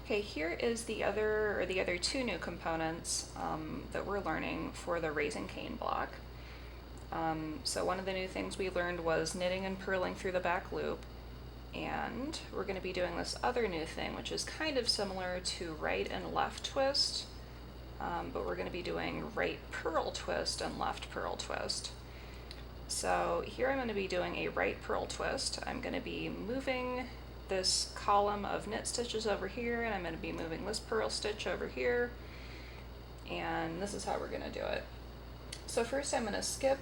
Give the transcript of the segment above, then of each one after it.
Okay, here is the other two new components that we're learning for the raising cane block. So one of the new things we learned was knitting and purling through the back loop, and we're going to be doing this other new thing, which is kind of similar to right and left twist, but we're going to be doing right purl twist and left purl twist. So here I'm going to be doing a right purl twist. I'm going to be moving this column of knit stitches over here, and I'm going to be moving this purl stitch over here, and this is how we're going to do it. So first I'm going to skip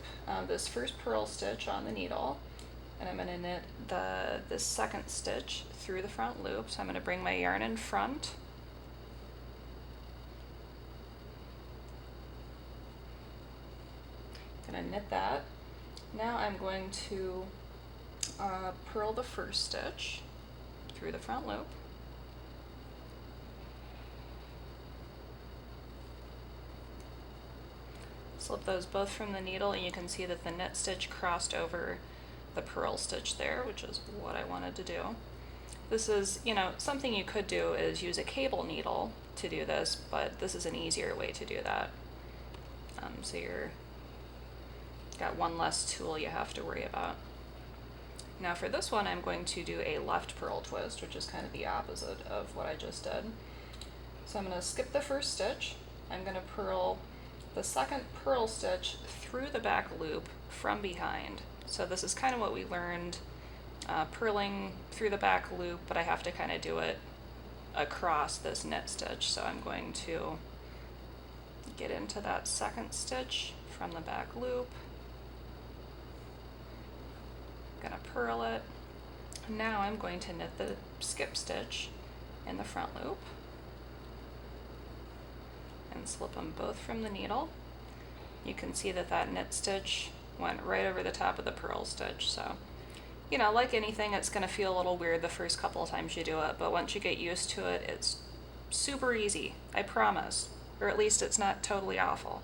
this first purl stitch on the needle, and I'm going to knit this second stitch through the front loop. So I'm going to bring my yarn in front, going to knit that. Now I'm going to purl the first stitch through the front loop. Slip those both from the needle, and you can see that the knit stitch crossed over the purl stitch there, which is what I wanted to do. This is, something you could do is use a cable needle to do this, but this is an easier way to do that. So you're got one less tool you have to worry about. Now for this one, I'm going to do a left purl twist, which is kind of the opposite of what I just did. So I'm going to skip the first stitch. I'm going to purl the second purl stitch through the back loop from behind. So this is kind of what we learned, purling through the back loop, but I have to kind of do it across this knit stitch. So I'm going to get into that second stitch from the back loop. Gonna purl it. Now I'm going to knit the skip stitch in the front loop and slip them both from the needle. You can see that that knit stitch went right over the top of the purl stitch. So, like anything, it's gonna feel a little weird the first couple of times you do it, but once you get used to it, it's super easy, I promise. Or at least it's not totally awful.